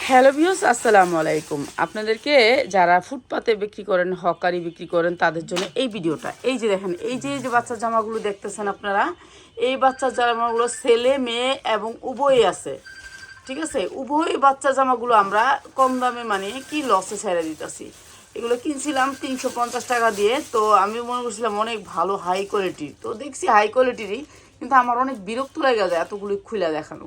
Hello views, আসসালামু আলাইকুম। আপনাদেরকে যারা ফুটপাতে বিক্রি করেন, হকারি বিক্রি করেন, তাদের জন্য এই ভিডিওটা। এই যে দেখেন, এই যে বাচ্চার জামাগুলো দেখতেছেন আপনারা, এই বাচ্চার জামাগুলো ছেলে মেয়ে এবং উভয়ই আছে। ঠিক আছে, উভয় বাচ্চা জামাগুলো আমরা কম দামে মানে কি লসে ছেড়ে দিতেছি। এগুলো কিনছিলাম 350 টাকা দিয়ে। তো আমি মনে করছিলাম অনেক ভালো হাই কোয়ালিটির, তো দেখছি হাই কোয়ালিটিরই, কিন্তু আমার অনেক বিরক্ত লেগে যায় এতগুলি খুলে দেখানো।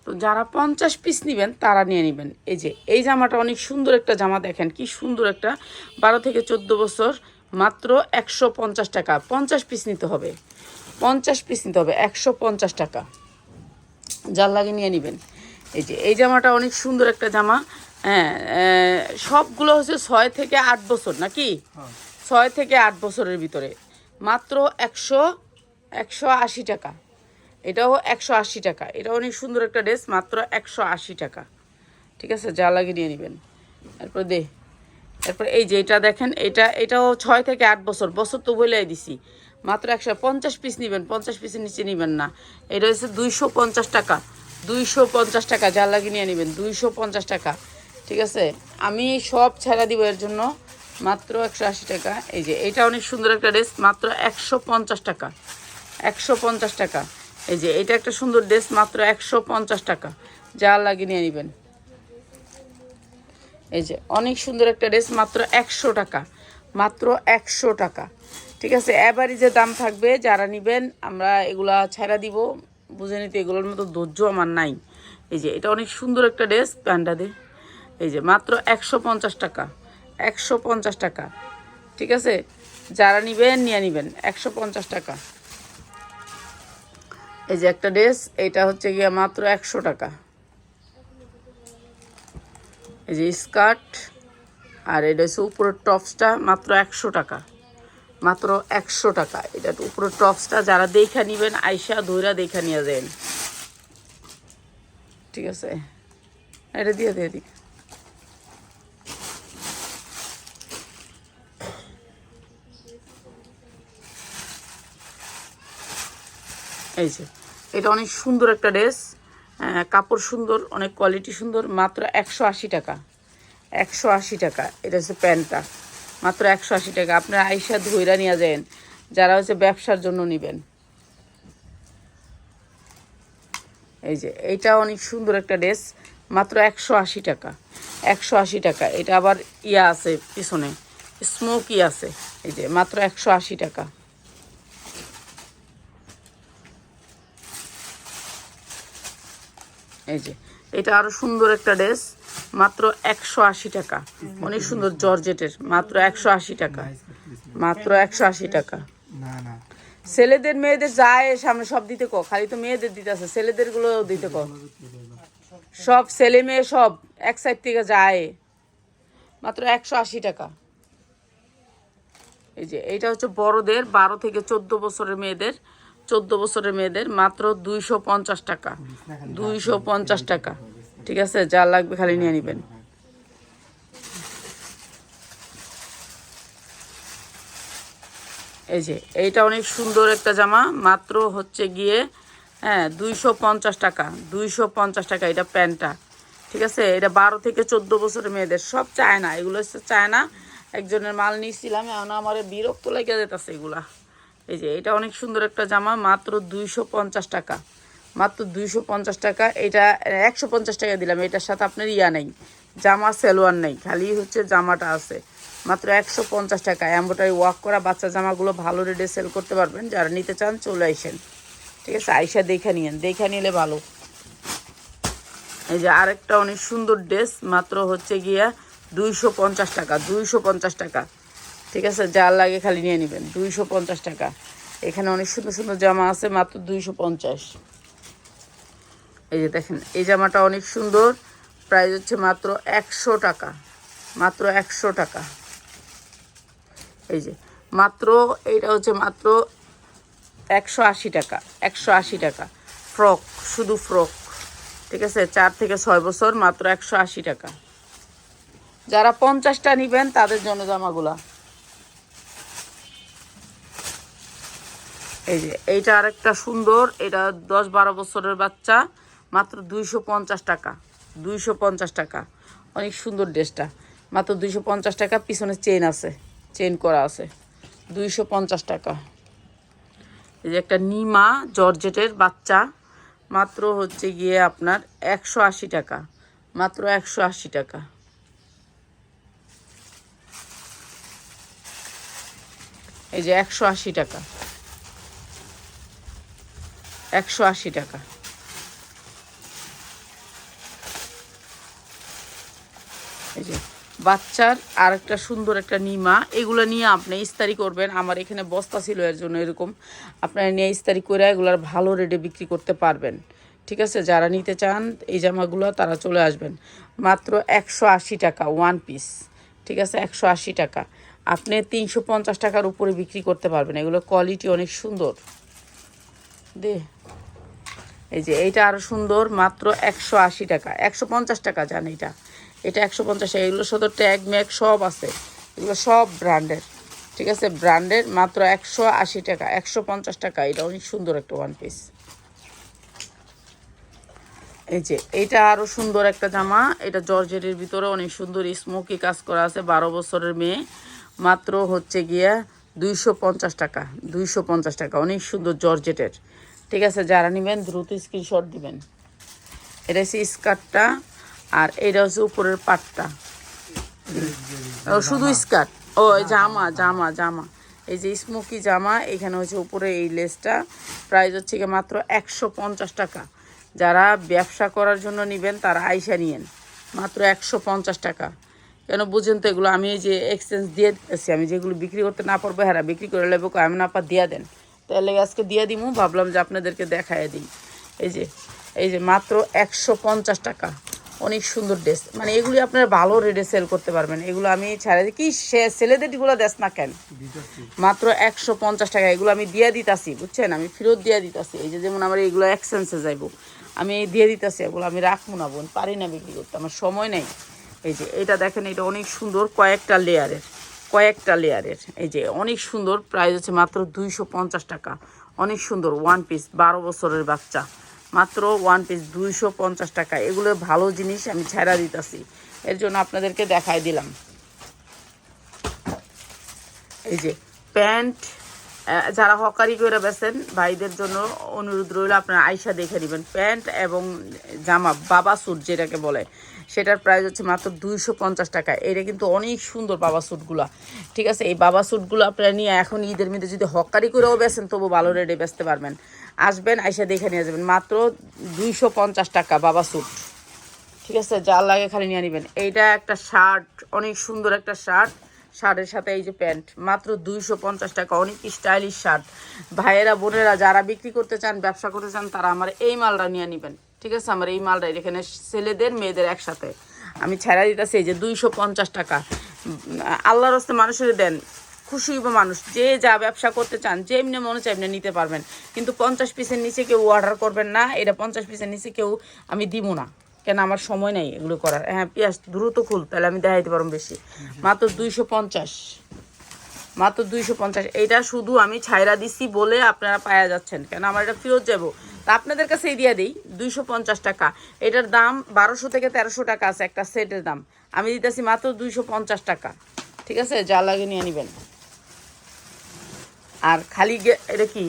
তো যারা 50 পিস নেবেন তারা নিয়ে নেবেন। এই যে এই জামাটা অনেক সুন্দর একটা জামা, দেখেন কি সুন্দর একটা, 12 থেকে 14 বছর, মাত্র 150 টাকা। 50 পিস নিতে হবে, 50 পিস নিতে হবে, 150 টাকা। যার লাগে নিয়ে নেবেন। এই যে এই জামাটা অনেক সুন্দর একটা জামা। হ্যাঁ, সবগুলো হচ্ছে 6 থেকে 8 বছর নাকি, 6 থেকে 8 বছরের ভিতরে, মাত্র 180 টাকা। এটাও 180 টাকা। এটা অনেক সুন্দর একটা ড্রেস, মাত্র 180 টাকা। ঠিক আছে, যা লাগে নিয়ে নেবেন। এরপর এই যে এটা দেখেন, এটাও 6 থেকে 8 বছর, বছর তো বলেই দিছি। মাত্র 150 পিস নেবেন, 50 পিসের নিচে নেবেন না। এটা হচ্ছে 250 টাকা, 250 টাকা। যা লাগে নিয়ে নেবেন, 250 টাকা। ঠিক আছে, আমি সব ছেড়া দিব এর জন্য, মাত্র 180 টাকা। এই যে এটা অনেক সুন্দর একটা ড্রেস, মাত্র 150 টাকা, 150 টাকা। এই যে এটা একটা সুন্দর ড্রেস, মাত্র 150 টাকা। যা লাগে নিয়ে নেবেন। এই যে অনেক সুন্দর একটা ড্রেস, মাত্র 100 টাকা, মাত্র 100 টাকা। ঠিক আছে, এবারই যে দাম থাকবে, যারা নেবেন আমরা এগুলা ছাড়া দিব। বুঝে নিতে, এগুলোর মতো ধৈর্য আমার নাই। এই যে এটা অনেক সুন্দর একটা ড্রেস, প্যান্ডা দে। এই যে মাত্র 150 টাকা, 150 টাকা। ঠিক আছে, যারা নেবেন নিয়ে নেবেন, 150 টাকা। এই যে একটা ড্রেস, এটা হচ্ছে গিয়া মাত্র 100 টাকা। এই যে স্কার্ট, আর এটা হচ্ছে উপরের টপসটা, মাত্র 100 টাকা, মাত্র 100 টাকা। এটা উপরের টপসটা যারা দেখা নেবেন, আইসা ধইরা দেখা নিয়ে যান। ঠিক আছে, এটা দিয়ে দিয়ে দিই। এই যে এটা অনেক সুন্দর একটা ড্রেস, কাপড় সুন্দর, অনেক কোয়ালিটি সুন্দর, মাত্র 180 টাকা, 180 টাকা। এটা হচ্ছে প্যান্টটা, মাত্র 180 টাকা। আপনারা আইসা ধইরা নিয়ে যান, যারা হচ্ছে ব্যবসার জন্য নেবেন। এই যে এইটা অনেক সুন্দর একটা ড্রেস, মাত্র 180 টাকা, 180 টাকা। এটা আবার ইয়া আছে পিছনে, স্মোকি আছে। এই যে মাত্র 180 টাকা। এই যে এটা আরো সুন্দর একটা ড্রেস, মাত্র 180 টাকা, অনেক সুন্দর জর্জেটের, মাত্র 180 টাকা, মাত্র 180 টাকা। ছেলেদের মেয়েদের যায় সামনে সব দিতে কো, খালি তো মেয়েদের দিতে আছে, ছেলেদের গুলো দিতে কো। সব ছেলে মেয়ে সব এক সাইড থেকে যায়, মাত্র 180 টাকা। এই যে এইটা হচ্ছে বড়দের, 12 থেকে 14 বছরের মেয়েদের, 14 বছরের মেয়েদের, মাত্র 250 টাকা, 250 টাকা। ঠিক আছে, যা লাগবে খালি নিয়ে নেবেন। এই যে এইটা অনেক সুন্দর একটা জামা, মাত্র হচ্ছে গিয়ে, হ্যাঁ, 250 টাকা, 250 টাকা। এটা প্যান্টটা। ঠিক আছে, এটা 12 থেকে 14 বছরের মেয়েদের, সব চায় না, এগুলো হচ্ছে চায় না। একজনের মাল নিয়েছিলাম, এখন আমার বিরক্ত লেগে যেতেছে এগুলা। এই যে এটা অনেক সুন্দর একটা জামা, মাত্র 250 টাকা, মাত্র 250 টাকা। এটা 150 টাকা দিলাম, এটার সাথে আপনার ইয়া নেই, জামা সেলোয়ার নেই, খালি হচ্ছে জামাটা আছে। মাত্র 150 টাকা। এমব্রয়ডারি ওয়ার্ক করা বাচ্চা জামাগুলো ভালো রেটে সেল করতে পারবেন, যারা নিতে চান চলে আসেন। ঠিক আছে, আইসা দেখে নিয়েন, দেখে নিলে ভালো। এই যে আরেকটা অনেক সুন্দর ড্রেস, মাত্র হচ্ছে গিয়া 250 টাকা, 250 টাকা। ঠিক আছে, যার লাগে খালি নিয়ে নেবেন, 250 টাকা। এখানে অনেক সুন্দর সুন্দর জামা আছে, মাত্র 250। এই যে দেখেন, এই জামাটা অনেক সুন্দর, প্রাইস হচ্ছে মাত্র 100 টাকা, মাত্র 100 টাকা। এই যে মাত্র, এইটা হচ্ছে মাত্র 180 টাকা, 180 টাকা। ফ্রক, শুধু ফ্রক। ঠিক আছে, 4 থেকে 6 বছর, মাত্র 180 টাকা। যারা 50টা নেবেন তাদের জন্য জামাগুলা। এই যে এইটা আরেকটা সুন্দর, এটা 10-12 বছরের বাচ্চা, মাত্র 250 টাকা, 250 টাকা, অনেক সুন্দর ড্রেসটা, মাত্র 250 টাকা। পিছনে চেন আছে, চেন করা আছে, 250 টাকা। এই যে একটা নিমা জর্জেটের বাচ্চা, মাত্র হচ্ছে গিয়ে আপনার 180 টাকা, মাত্র 180 টাকা। এই যে 180 টাকা, 180 টাকা। এই যে বাচ্চার আর একটা সুন্দর একটা নিমা, এগুলো নিয়ে আপনি ইস্তারি করবেন। আমার এখানে বস্তা ছিল এর জন্য এরকম, আপনারা নিয়ে ইস্তারি করে এগুলার ভালো রেটে বিক্রি করতে পারবেন। ঠিক আছে, যারা নিতে চান এই জামাগুলো তারা চলে আসবেন। মাত্র 180 টাকা ওয়ান পিস। ঠিক আছে, 180 টাকা। আপনি 350 টাকার উপরে বিক্রি করতে পারবেন। এগুলো কোয়ালিটি অনেক সুন্দর। দে এই যে এইটা আরও সুন্দর, মাত্র 180 টাকা, 150 টাকা জান এটা, এটা 150 টাকা। এগুলো শুধু ট্যাগ ম্যাগ সব আছে, এগুলো সব ব্র্যান্ডের। ঠিক আছে, ব্র্যান্ডের, মাত্র 180 টাকা, 150 টাকা। এটা অনেক সুন্দর একটা ওয়ান পিস। এই যে এইটা আরও সুন্দর একটা জামা, এটা জর্জেটের ভিতরে অনেক সুন্দর স্মোকি কাজ করা আছে, 12 বছরের মেয়ে, মাত্র হচ্ছে গিয়া 250 টাকা, 250 টাকা, অনেক সুন্দর জর্জেটের। ঠিক আছে, যারা নেবেন দ্রুত স্ক্রিনশট দিবেন। এটা হচ্ছে স্কার্টটা, আর এটা হচ্ছে উপরের পাটটা, শুধু স্কার্ট। ও জামা জামা জামা, এই যে স্মোকি জামা, এখানে হচ্ছে উপরে এই লেসটা, প্রাইস হচ্ছে গিয়ে মাত্র 150 টাকা। যারা ব্যবসা করার জন্য নেবেন তারা আইসা নিয়েন, মাত্র 150 টাকা। কেন বুঝেন তো, এগুলো আমি এই যে এক্সচেঞ্জ দিয়ে দিতেছি, আমি যেগুলো বিক্রি করতে না পারবো হ্যাঁ বিক্রি করে নেবো, আমি না পা দিয়া দেন, তাহলে আজকে দিয়ে দিমু, ভাবলাম যে আপনাদেরকে দেখায় দিই। এই যে মাত্র 150 টাকা, অনেক সুন্দর ড্রেস। মানে এগুলি আপনারা ভালো রেটে সেল করতে পারবেন। এগুলো আমি ছাড়া দিই, কি ছেলেদেরগুলো দেশ না কেন, মাত্র 150 টাকা। এগুলো আমি দিয়ে দিতাছি, বুঝছেন, আমি ফেরত দিয়ে দিতাছি। এই যে যেমন আমার এইগুলো এক্সচেঞ্জে যাইব, আমি দিয়ে দিতেছি, এগুলো আমি রাখবো না বোন, পারি না বিক্রি করতে, আমার সময় নেই। এই যে এটা দেখেন, এটা অনেক সুন্দর, কয়েকটা লেয়ারের, এই যে অনেক সুন্দর। প্রাইস হচ্ছে মাত্র 250 টাকা, অনেক সুন্দর ওয়ান পিস, 12 বছরের বাচ্চা, মাত্র ওয়ান পিস 250 টাকা। এগুলো ভালো জিনিস, আমি ছেড়া দিতেছি, এর জন্য আপনাদেরকে দেখাই দিলাম। এই যে প্যান্ট, যারা হকারি করে বেছেন ভাইদের জন্য অনুরোধ রইল, আপনারা আয়সা দেখে নেবেন। প্যান্ট এবং জামা, বাবা স্যুট যেটাকে বলে, সেটার প্রাইস হচ্ছে মাত্র 250 টাকা। এটা কিন্তু অনেক সুন্দর বাবা স্যুটগুলো। ঠিক আছে, এই বাবা স্যুটগুলো আপনারা নিয়ে এখন ঈদের মধ্যে যদি হকারি করেও বেছেন তবু ভালো রেটে বেচতে পারবেন। আসবেন, আয়সা দেখে নিয়ে যাবেন, মাত্র 250 টাকা বাবা স্যুট। ঠিক আছে, যার লাগে খালি নিয়ে নেবেন। এইটা একটা শার্ট, অনেক সুন্দর একটা শার্ট, শার্টের সাথে এই যে প্যান্ট, মাত্র 250 টাকা, অনেক স্টাইলিশ শার্ট। ভাইয়েরা বোনেরা যারা বিক্রি করতে চান, ব্যবসা করতে চান, তারা আমার এই মালটা নিয়ে নেবেন। ঠিক আছে, আমার এই মালটা এখানে ছেলেদের মেয়েদের একসাথে আমি ছেড়া দিতেছি। এই যে 250 টাকা, আল্লাহর রাস্তায় মানুষের দেন, খুশি হইব মানুষ। যে যা ব্যবসা করতে চান, যে এমনি মনে চাই এমনি নিতে পারবেন, কিন্তু 50 পিসের নিচে কেউ অর্ডার করবেন না। এটা 50 পিসের নিচে কেউ আমি দিব না, কেন আমার সময় নেই এগুলো করার। হ্যাঁ পিঁয়াজ দ্রুত খুল, তাহলে আমি দেখাইতে পারবো বেশি। মাত্র 250, মাত্র 250। এইটা শুধু আমি ছাইরা দিছি বলে আপনারা পাওয়া যাচ্ছেন, কেন আমার এটা ফেরত যাবো, তা আপনাদের কাছেই দিয়ে দিই 250 টাকা। এটার দাম 1200 থেকে 1300 টাকা আছে একটা সেটের দাম, আমি দিতেছি মাত্র 250 টাকা। ঠিক আছে, যা লাগে নিয়ে নেবেন। আর খালি এটা কি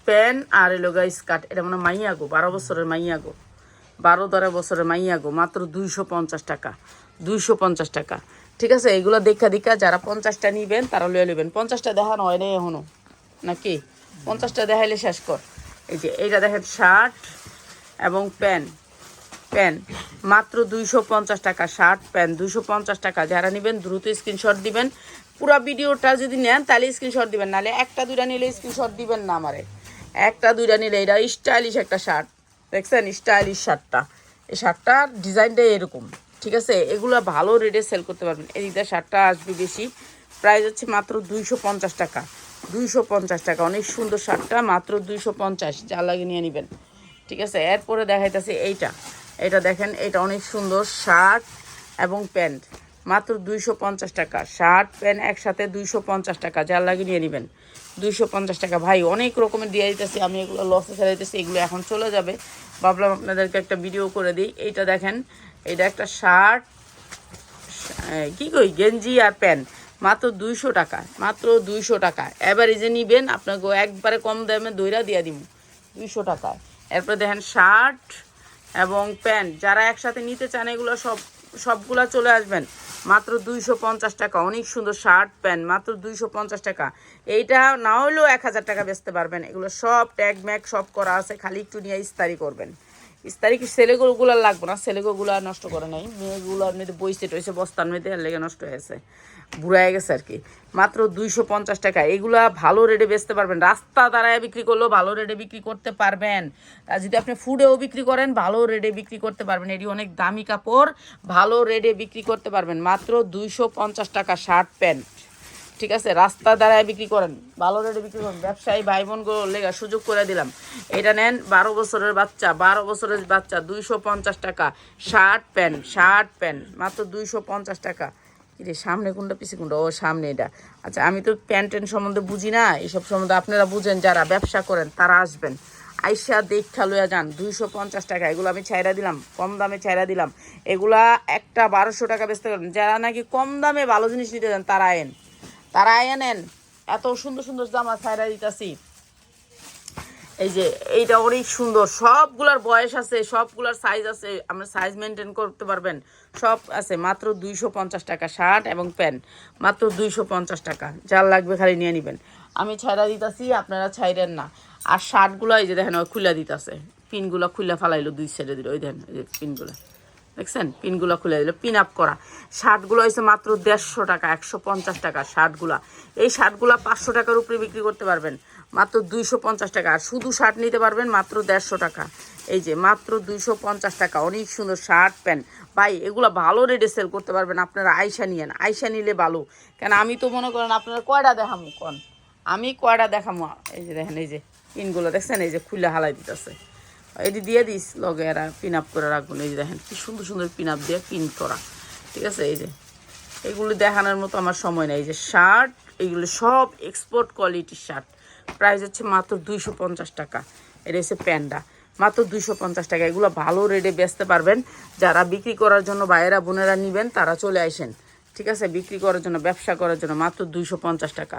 প্যান আর এলোগা স্কার্ট, এটা মানে মাইয়া গো, 12 বছরের মাইয়া গো, 12-13 বছরের মাইয়া গো, মাত্র 250 টাকা, 250 টাকা। ঠিক আছে, এগুলো দেখা যারা 50টা নিবেন তারা লয়ে নেবেন। 50টা দেখানো হয় নাই এখনো নাকি, 50টা দেখাইলে শেষ কর। এই যে এইটা দেখেন, শার্ট এবং প্যান্ট, মাত্র 250 টাকা, শার্ট প্যান্ট 250 টাকা। যারা নেবেন দ্রুত স্ক্রিনশট দিবেন। পুরো ভিডিওটা যদি নেন তাহলে স্ক্রিনশট দিবেন, নাহলে একটা দুইটা নিলে স্ক্রিনশট দিবেন না আমারে, একটা দুইটা নিলে। এটা স্টাইলিশ একটা শার্ট, দেখছেন স্টাইলিশ শার্টটা, এই শার্টটার ডিজাইনটা এরকম। ঠিক আছে, এগুলো ভালো রেটে সেল করতে পারবেন। এদিকটা শার্টটা আসবে বেশি, প্রাইস হচ্ছে মাত্র 250 টাকা, 250 টাকা। অনেক সুন্দর শার্টটা, মাত্র 250, যা লাগে নিয়ে নেবেন। ঠিক আছে, এরপরে দেখাইতেছে এটা দেখেন, এটা অনেক সুন্দর শার্ট এবং প্যান্ট, মাত্র 250 টাকা। শার্ট প্যান্ট একসাথে 250 টাকা, যার লাগে নিয়ে নেবেন। 250 টাকা ভাই, অনেক রকমের দিয়ে দিতেছি আমি, এগুলো লসে ছেড়ে দিতেছি, এগুলো এখন চলে যাবে। ভাবলাম আপনাদেরকে একটা ভিডিও করে দিই। এইটা দেখেন, এটা একটা শার্ট, কি কই গেঞ্জি আর প্যান্ট, মাত্র 200 টাকা, মাত্র 200 টাকা। এবার এই যে নিবেন আপনাকে একবারে কম দামে দইরা দিয়া দিব 200 টাকায়। এরপরে দেখেন শার্ট এবং প্যান্ট, যারা একসাথে নিতে চান এগুলো সবগুলা চলে আসবেন মাত্র 250 টাকা। অনেক সুন্দর শার্ট প্যান্ট, মাত্র 250 টাকা। এইটা না হলেও 1000 টাকা বেচতে পারবেন। এগুলো সব ট্যাগ ম্যাগ সব করা আছে, খালি একটু নিয়ে ইস্তারি করবেন। ইস্তারি কি ছেলেগুলো লাগবে না, ছেলেগুলো নষ্ট করে নাই, মেয়েগুলোর মধ্যে বইছে টইছে বস্তার মধ্যে লেগে নষ্ট হয়েছে, বুড়ায় গেছে আর কি। মাত্র 250 টাকা। এগুলা ভালো রেটে বেচতে পারবেন, রাস্তা দাঁড়ায় বিক্রি করলেও ভালো রেটে বিক্রি করতে পারবেন। আর যদি আপনি ফুডেও বিক্রি করেন ভালো রেটে বিক্রি করতে পারবেন। এটি অনেক দামি কাপড়, ভালো রেটে বিক্রি করতে পারবেন। মাত্র 250 টাকা শার্ট প্যান্ট, ঠিক আছে। রাস্তা দাঁড়ায় বিক্রি করেন, ভালো রেটে বিক্রি করেন। ব্যবসায়ী ভাই বোনগুলো লেগা সুযোগ করে দিলাম। এটা নেন, 12 বছরের বাচ্চা, 12 বছরের বাচ্চা 250 টাকা শার্ট প্যান্ট, মাত্র 250 টাকা। কিরে সামনে কোনটা পিছিয়ে কোনটা? ও সামনে এটা। আচ্ছা, আমি তো প্যান্ট সম্বন্ধে বুঝি না, এইসব সম্বন্ধে আপনারা বুঝেন, যারা ব্যবসা করেন তারা আসবেন, আইসা দেখা লইয়া যান। 250 টাকা। এগুলো আমি ছাইরা দিলাম, কম দামে ছাইরা দিলাম। এগুলা একটা 1200 টাকা বেচতে পারবেন। যারা নাকি কম দামে ভালো জিনিস নিতে চান তারা নেন। এত সুন্দর সুন্দর জামা ছাইরা দিতেছি। এই যে এইটা অনেক সুন্দর, সবগুলার বয়স আছে, সবগুলার সাইজ আছে, আমরা সাইজ মেনটেন করতে পারবেন, সব আছে। মাত্র 250 টাকা শার্ট এবং প্যান্ট, মাত্র 250 টাকা। যার লাগবে খালি নিয়ে নেবেন। আমি ছাইরা দিতেছি, আপনারা ছাইরেন না। আর শার্টগুলো এই যে দেখেন খুলে দিতেছে, পিনগুলো খুলে ফালাইলো, 2 সাইডে দিল, ওই দেখেন এই যে পিনগুলো দেখছেন, পিনগুলো খুলে দিল। পিন আপ করা শার্টগুলো হয়েছে মাত্র 150 টাকা, 150 টাকা শার্টগুলা। এই শার্টগুলা 500 টাকার উপরে বিক্রি করতে পারবেন মাত্র 250 টাকা। আর শুধু শার্ট নিতে পারবেন মাত্র 150 টাকা। এই যে মাত্র 250 টাকা, অনেক সুন্দর শার্ট প্যান্ট। ভাই এগুলো ভালো রেটে সেল করতে পারবেন আপনারা। আইসা নিয়েন, আইসা নিলে ভালো। কেন আমি তো মনে করেন আপনারা কয়টা দেখামো কন, আমি কয়টা দেখামো। এই যে দেখেন, এই যে পিনগুলো দেখছেন, এই যে খুলে হালাই দিতেছে, এটি দিয়ে দিস লগে এরা পিন আপ করে রাখবেন। এই যে দেখেন কি সুন্দর সুন্দর পিন আপ দিয়ে পিন করা, ঠিক আছে। এই যে এগুলো দেখানোর মতো আমার সময় নেই। এই যে শার্ট, এগুলো সব এক্সপোর্ট কোয়ালিটির শার্ট, প্রাইস হচ্ছে মাত্র 250 টাকা। এটা হচ্ছে প্যান্ডা, মাত্র 250 টাকা। এগুলো ভালো রেটে বেচতে পারবেন। যারা বিক্রি করার জন্য ভাইয়েরা বোনেরা নেবেন তারা চলে আসেন, ঠিক আছে। বিক্রি করার জন্য, ব্যবসা করার জন্য মাত্র 250 টাকা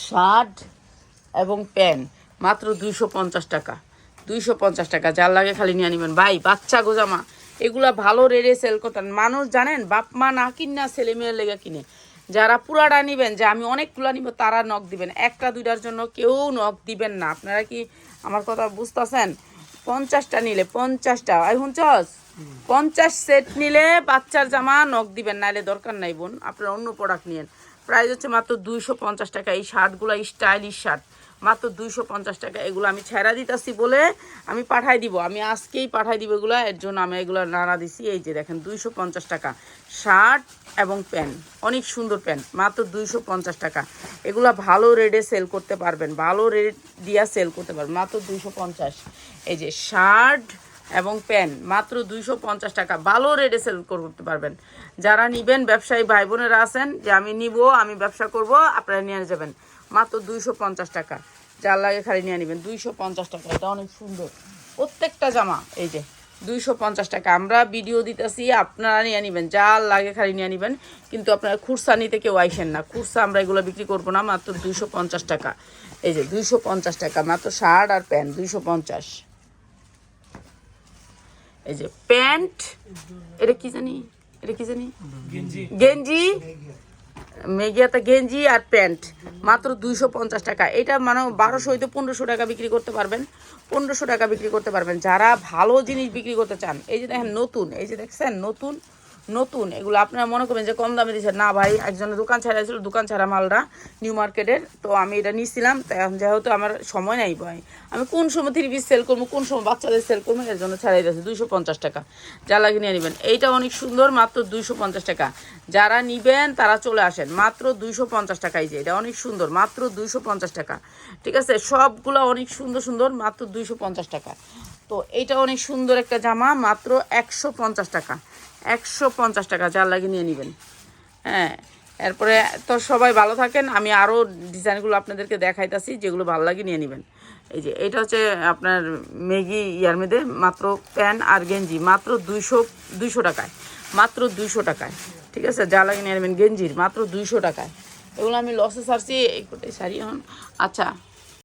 শার্ট এবং প্যান্ট, মাত্র 250 টাকা, 250 টাকা। যার লাগে খালি নিয়ে নেবেন। ভাই বাচ্চা গোজামা এগুলা ভালো রেটে সেল করতেন মানুষ, জানেন বাপ মা না কিনা ছেলে মেয়ের লেগে কিনে। যারা পুরাটা নেবেন, যে আমি অনেকগুলো নিব, তারা নখ দিবেন। একটা দুইটার জন্য কেউ নখ দিবেন না। আপনারা কি আমার কথা বুঝতেছেন? 50টা নিলে 50টা, এখন 50 সেট নিলে বাচ্চার জামা নখ দিবেন, নাইলে দরকার নাই বোন, আপনারা অন্য প্রোডাক্ট নিয়েন। প্রাইস হচ্ছে মাত্র 250 টাকা। এই শার্টগুলো স্টাইলিশ শার্ট, মাত্র 250 টাকা। এগুলো আমি ছেড়া দিতেছি বলে আমি পাঠাই দিব, আমি আজকেই পাঠাই দিব এগুলো, এর জন্য আমি এগুলো নাড়া দিছি। এই যে দেখেন 250 টাকা শার্ট এবং প্যান্ট, অনেক সুন্দর প্যান্ট, মাত্র 250 টাকা। এগুলো ভালো রেটে সেল করতে পারবেন, ভালো রেট দিয়া সেল করতে পারবেন, মাত্র 250। এই যে শার্ট এবং প্যান্ট মাত্র 250 টাকা, ভালো রেটে সেল করতে পারবেন। যারা নিবেন, ব্যবসায়ী ভাই বোনেরা আছেন যে আমি নিব, আমি ব্যবসা করব, আপনারা নিয়ে যাবেন মাত্র 250 টাকা। যার লাগে খালি নিয়ে নেবেন 250 টাকা। এটা অনেক সুন্দর প্রত্যেকটা জামা। এই যে 250 টাকা। আমরা ভিডিও দিতেছি, আপনারা নিয়ে নেবেন, যার লাগে খালি নিয়ে নেবেন। কিন্তু আপনারা খুরসা নিতে কেউ আইসেন না, খুরসা আমরা এগুলো বিক্রি করবো না। মাত্র 250 টাকা। এই যে 250 টাকা মাত্র শার্ট আর প্যান্ট 250। এই যে প্যান্ট, এটা কি জানি গেঞ্জি, মেগিয়াতে গেঞ্জি আর প্যান্ট মাত্র 250 টাকা। এটা মানে 1200 হইতে 1500 টাকা বিক্রি করতে পারবেন, 1500 টাকা বিক্রি করতে পারবেন যারা ভালো জিনিস বিক্রি করতে চান। এই যে দেখেন নতুন, এই যে দেখছেন নতুন নতুন, এগুলো আপনারা মনে করবেন যে কম দামে দিচ্ছেন না। ভাই একজনের দোকান ছাড়া ছিল, দোকান ছাড়া মালটা নিউ মার্কেটের, তো আমি এটা নিয়েছিলাম। তাই যেহেতু আমার সময় নাই ভাই, আমি কোন সময় 3 পিস সেল করবো, কোন সময় বাচ্চাদের সেল করবো, এর জন্য ছাড়াই দিয়েছে 250 টাকা। যা লাগে নিয়ে নেবেন। এইটা অনেক সুন্দর, মাত্র 250 টাকা। যারা নিবেন তারা চলে আসেন, মাত্র 250 টাকাই। যে এটা অনেক সুন্দর, মাত্র 250 টাকা, ঠিক আছে। সবগুলো অনেক সুন্দর সুন্দর, মাত্র 250 টাকা। তো এইটা অনেক সুন্দর একটা জামা, মাত্র 150 টাকা, 150 টাকা। যার লাগে নিয়ে নেবেন। হ্যাঁ, এরপরে তো সবাই ভালো থাকেন। আমি আরও ডিজাইনগুলো আপনাদেরকে দেখাইতেছি, যেগুলো ভালো লাগে নিয়ে নেবেন। এই যে এটা হচ্ছে আপনার ম্যাগি ইয়ার মধ্যে মাত্র প্যান্ট আর গেঞ্জি মাত্র 200 টাকায়, মাত্র 200 টাকায়। ঠিক আছে, যা লাগে নেবেন গেঞ্জির মাত্র 200 টাকায়। এগুলো আমি লসে ছাড়ছি এই কোটাই শাড়ি এখন। আচ্ছা